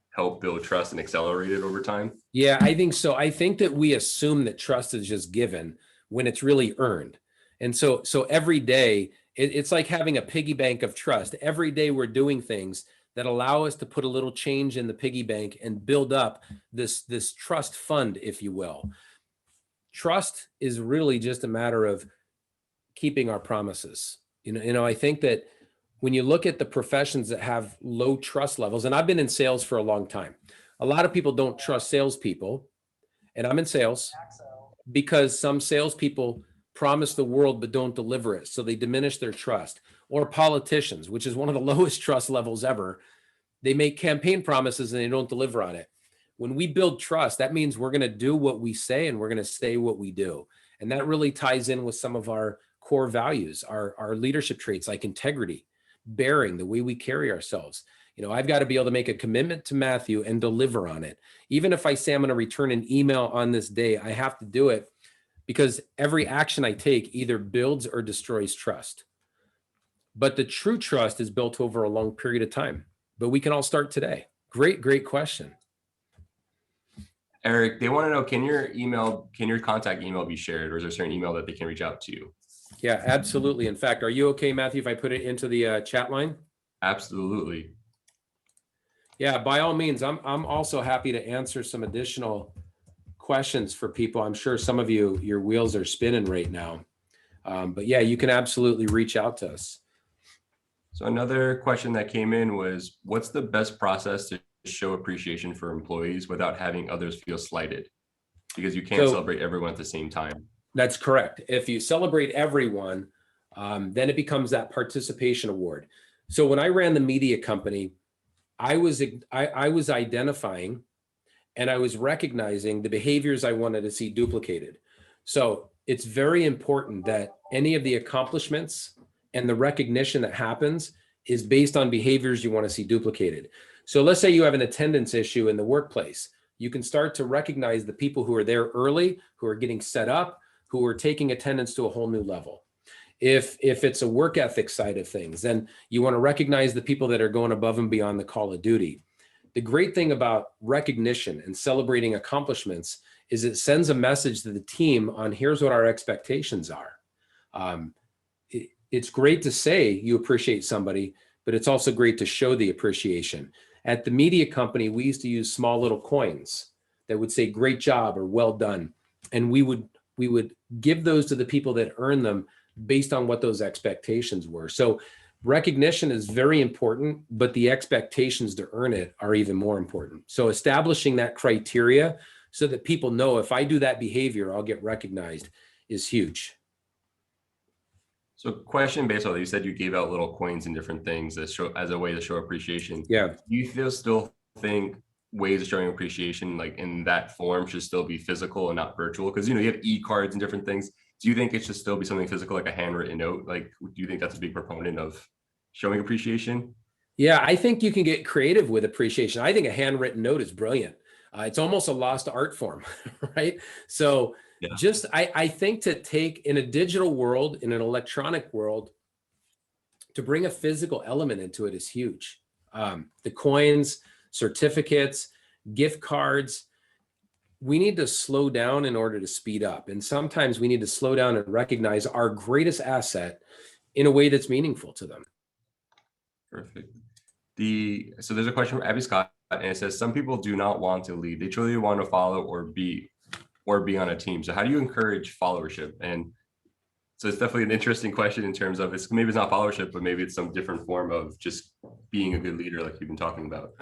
help build trust and accelerate it over time? Yeah, I think so. I think that we assume that trust is just given when it's really earned. And so every day, it's like having a piggy bank of trust. Every day we're doing things that allow us to put a little change in the piggy bank and build up this trust fund, if you will. trust is really just a matter of keeping our promises. I think that when you look at the professions that have low trust levels, and I've been in sales for a long time, a lot of people don't trust salespeople, and I'm in sales because some salespeople promise the world but don't deliver it, so they diminish their trust. Or politicians, which is one of the lowest trust levels ever. They make campaign promises and they don't deliver on it. When we build trust, that means we're going to do what we say and we're going to say what we do. And that really ties in with some of our core values, our leadership traits like integrity, bearing, the way we carry ourselves. I've got to be able to make a commitment to Matthew and deliver on it. Even if I say I'm going to return an email on this day, I have to do it because every action I take either builds or destroys trust. But the true trust is built over a long period of time. But we can all start today. Great question. Erik, they want to know, can your contact email be shared, or is there a certain email that they can reach out to you? Yeah, absolutely. In fact, are you okay, Matthew, if I put it into the chat line? Absolutely. Yeah, by all means. I'm also happy to answer some additional questions for people. I'm sure some of you, your wheels are spinning right now. But yeah, you can absolutely reach out to us. So another question that came in was, what's the best process to show appreciation for employees without having others feel slighted? Because you can't celebrate everyone at the same time. That's correct. If you celebrate everyone, then it becomes that participation award. So when I ran the media company, I was identifying and I was recognizing the behaviors I wanted to see duplicated. So it's very important that any of the accomplishments and the recognition that happens is based on behaviors you want to see duplicated. So let's say you have an attendance issue in the workplace. You can start to recognize the people who are there early, who are getting set up, who are taking attendance to a whole new level. If it's a work ethic side of things, then you want to recognize the people that are going above and beyond the call of duty. The great thing about recognition and celebrating accomplishments is it sends a message to the team on here's what our expectations are. It's great to say you appreciate somebody, but it's also great to show the appreciation. At the media company, we used to use small little coins that would say great job or well done. And we would give those to the people that earn them based on what those expectations were. So recognition is very important, but the expectations to earn it are even more important. So establishing that criteria so that people know if I do that behavior, I'll get recognized is huge. So question based on that, you said you gave out little coins and different things as a way to show appreciation. Yeah. Do you still think ways of showing appreciation like in that form should still be physical and not virtual? Because you have e-cards and different things. Do you think it should still be something physical, like a handwritten note? Like, do you think that's a big proponent of showing appreciation? Yeah, I think you can get creative with appreciation. I think a handwritten note is brilliant. It's almost a lost art form, right? So yeah. I think to take in a digital world, in an electronic world, to bring a physical element into it is huge. The coins, certificates, gift cards, we need to slow down in order to speed up. And sometimes we need to slow down and recognize our greatest asset in a way that's meaningful to them. Perfect. So there's a question from Abby Scott, and it says, some people do not want to lead. They truly want to follow or be on a team. So how do you encourage followership? And so it's definitely an interesting question in terms of maybe it's not followership, but maybe it's some different form of just being a good leader like you've been talking about.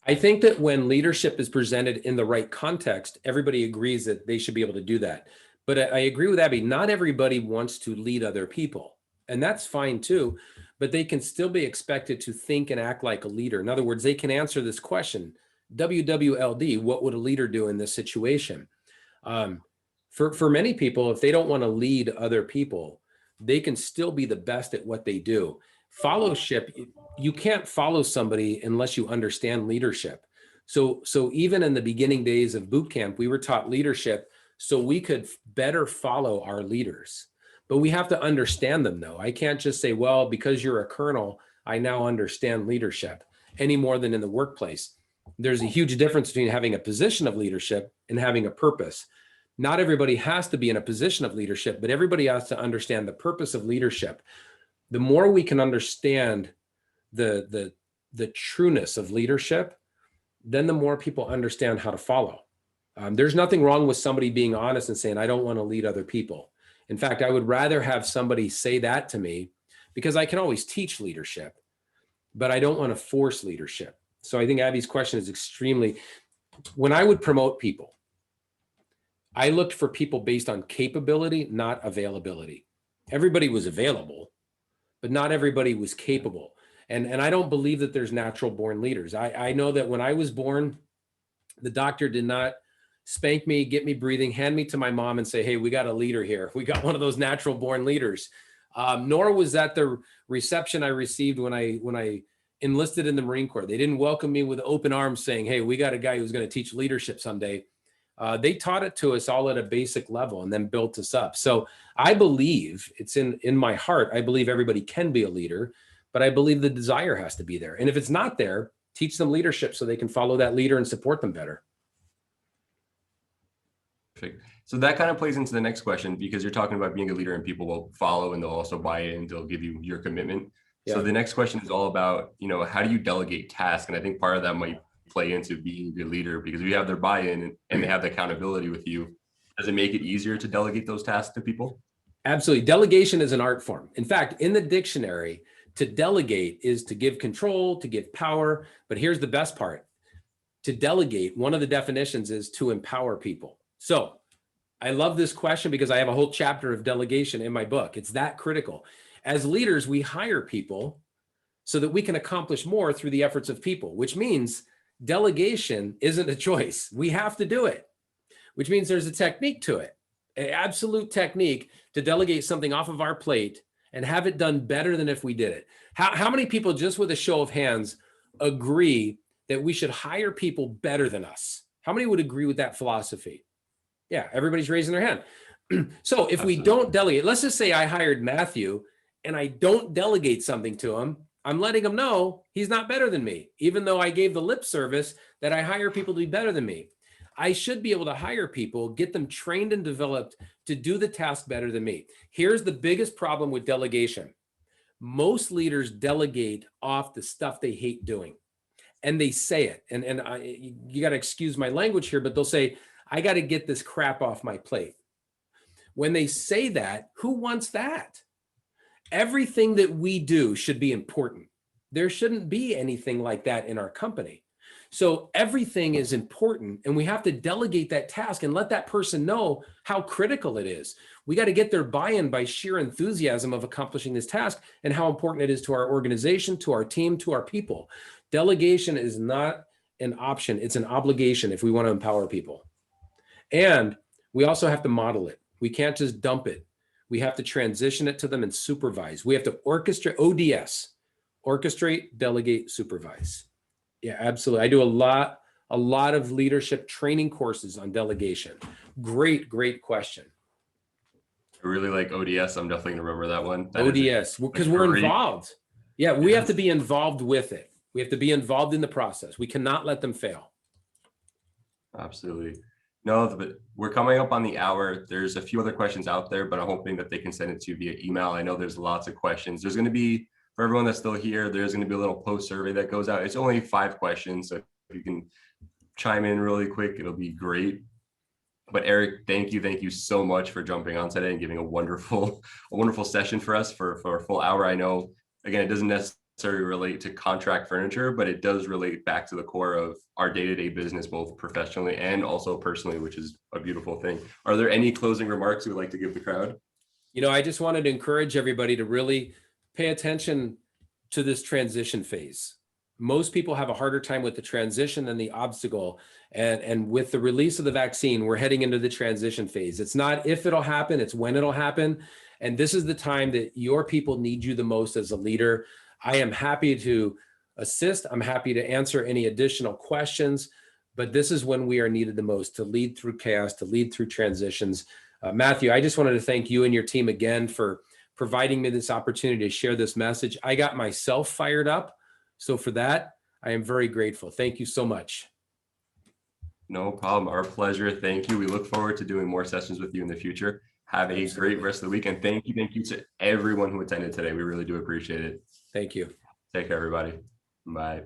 I think that when leadership is presented in the right context, everybody agrees that they should be able to do that. But I agree with Abby, not everybody wants to lead other people. And that's fine too, but they can still be expected to think and act like a leader. In other words, they can answer this question, WWLD, what would a leader do in this situation? For many people, if they don't want to lead other people, they can still be the best at what they do. Fellowship, you can't follow somebody unless you understand leadership. So even in the beginning days of boot camp, we were taught leadership so we could better follow our leaders. But we have to understand them though. I can't just say, well, because you're a colonel, I now understand leadership any more than in the workplace. There's a huge difference between having a position of leadership and having a purpose. Not everybody has to be in a position of leadership, but everybody has to understand the purpose of leadership. The more we can understand the trueness of leadership, then the more people understand how to follow. There's nothing wrong with somebody being honest and saying, I don't want to lead other people. In fact, I would rather have somebody say that to me, because I can always teach leadership, but I don't want to force leadership. So I think Abby's question is extremely, when I would promote people, I looked for people based on capability, not availability. Everybody was available, but not everybody was capable. And I don't believe that there's natural born leaders. I know that when I was born, the doctor did not spank me, get me breathing, hand me to my mom and say, hey, we got a leader here. We got one of those natural born leaders. Nor was that the reception I received when I enlisted in the Marine Corps. They didn't welcome me with open arms saying, hey, we got a guy who's going to teach leadership someday. They taught it to us all at a basic level and then built us up. So I believe it's in my heart. I believe everybody can be a leader, but I believe the desire has to be there. And if it's not there, teach them leadership so they can follow that leader and support them better. Perfect. So that kind of plays into the next question, because you're talking about being a leader and people will follow and they'll also buy in, they'll give you your commitment. So the next question is all about, how do you delegate tasks? And I think part of that might play into being a leader, because if you have their buy-in and they have the accountability with you, does it make it easier to delegate those tasks to people? Absolutely. Delegation is an art form. In fact, in the dictionary, to delegate is to give control, to give power. But here's the best part. To delegate, one of the definitions is to empower people. So I love this question because I have a whole chapter of delegation in my book. It's that critical. As leaders, we hire people so that we can accomplish more through the efforts of people, which means delegation isn't a choice. We have to do it, which means there's a technique to it, an absolute technique to delegate something off of our plate and have it done better than if we did it. How many people, just with a show of hands, agree that we should hire people better than us? How many would agree with that philosophy? Yeah, everybody's raising their hand. So if we don't delegate, let's just say I hired Matthew and I don't delegate something to him, I'm letting him know he's not better than me, even though I gave the lip service that I hire people to be better than me. I should be able to hire people, get them trained and developed to do the task better than me. Here's the biggest problem with delegation. Most leaders delegate off the stuff they hate doing. And they say it. And you got to excuse my language here, but they'll say, I got to get this crap off my plate. When they say that, who wants that? Everything that we do should be important. There shouldn't be anything like that in our company. So everything is important, and we have to delegate that task and let that person know how critical it is. We got to get their buy-in by sheer enthusiasm of accomplishing this task and how important it is to our organization, to our team, to our people. Delegation is not an option. It's an obligation if we want to empower people. And we also have to model it. We can't just dump it. We have to transition it to them and supervise. We have to orchestrate, ODS, orchestrate, delegate, supervise. Yeah, absolutely. I do a lot of leadership training courses on delegation. Great question. I really like ODS. I'm definitely gonna remember that one. ODS, because we're involved. Yeah, we have to be involved with it. We have to be involved in the process. We cannot let them fail. Absolutely. No, but we're coming up on the hour. There's a few other questions out there, but I'm hoping that they can send it to you via email. I know there's lots of questions. There's going to be, for everyone that's still here, there's going to be a little post survey that goes out. It's only 5 questions, so if you can chime in really quick, it'll be great. But Erik, thank you so much for jumping on today and giving a wonderful session for us for a full hour. I know, again, it doesn't necessarily relate to contract furniture, but it does relate back to the core of our day-to-day business, both professionally and also personally, which is a beautiful thing. Are there any closing remarks you would like to give the crowd? I just wanted to encourage everybody to really pay attention to this transition phase. Most people have a harder time with the transition than the obstacle. And with the release of the vaccine, we're heading into the transition phase. It's not if it'll happen, it's when it'll happen. And this is the time that your people need you the most as a leader. I am happy to assist. I'm happy to answer any additional questions, but this is when we are needed the most, to lead through chaos, to lead through transitions. Matthew, I just wanted to thank you and your team again for providing me this opportunity to share this message. I got myself fired up. So for that, I am very grateful. Thank you so much. No problem. Our pleasure. Thank you. We look forward to doing more sessions with you in the future. Have a great rest of the week. And thank you to everyone who attended today. We really do appreciate it. Thank you. Take care, everybody. Bye.